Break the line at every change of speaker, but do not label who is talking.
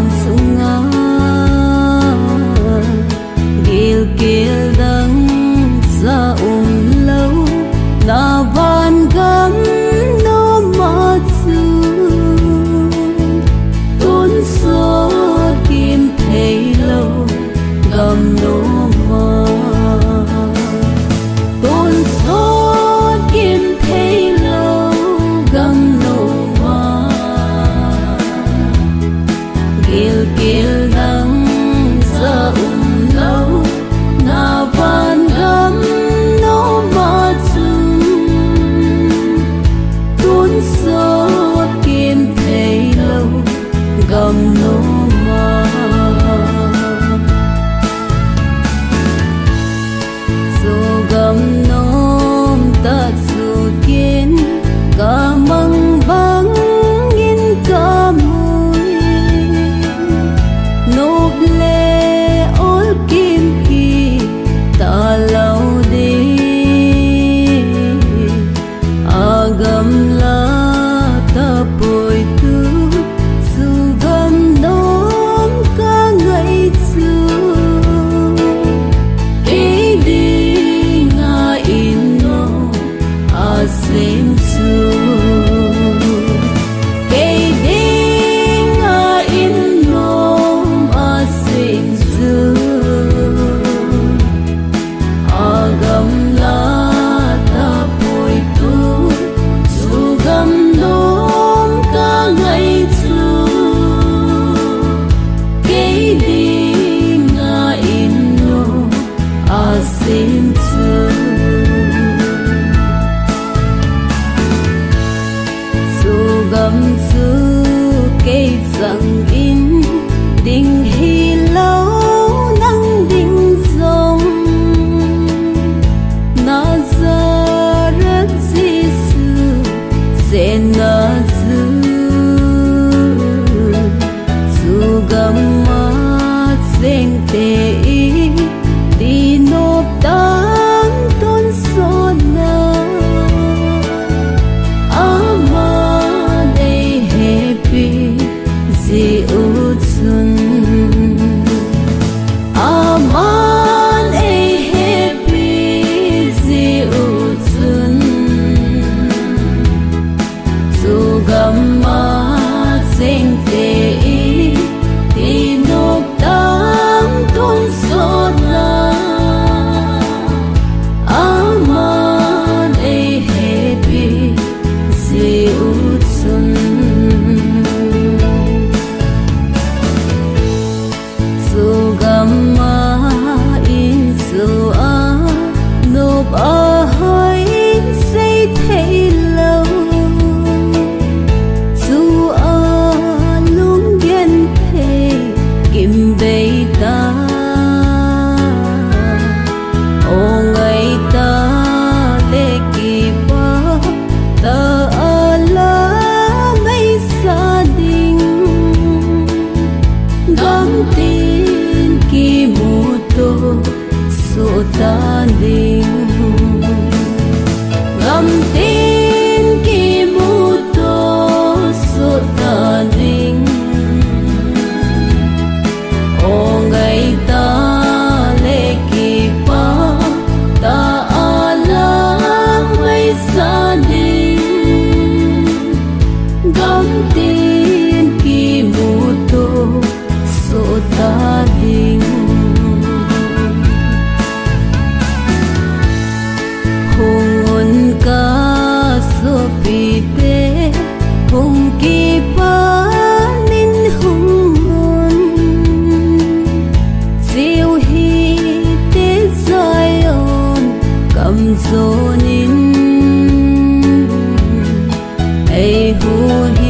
van sunga gil gil dang za lâu na van gam no ma chu tôn số kim thấy lâu gam no ma tôn số kim thấy lâu gam no ma gil gil dang za lâu na van gam no ma chu tôn số kim thấy lâu gam no ma so gam nom ta su kiến ca mang băng in ca mùi nộp lệ ôi kim kỳ ta lâu đi agam la ta bồi tu su gam nom ca ngày xưa cái đi nga in no a xem xưa cái đi nga in no a xem xưa agam la ta bồi tu su gam nom ca ngày xưa cái đi nga in no a xem xưa su gam xưa cái rằng in tình hi lâu nắng đinh rong na za rất di sư sẽ na dư su gam ma sen te i đi nộp tan tôn số na ama đây happy di utsun aman ei happy di utsun su gam ma sen te i đi nộp tan tôn số na aman ei happy di utsun su gam ma in su a nộp a hơi xây thấy lâu su a lung ghen thề kim bay ta ô ngày ta lê kỳ ba ta a la mấy gia đình gam tin ki mu to so ta ding gam tin ki mu to so ta ding o ngày ta lê kỳ pa ta a la mấy gia đình gam tin ki mu to so ta ding hong on ca so pi te hong ki pa min hong on siêu hi te zion kam zonin ei hu hi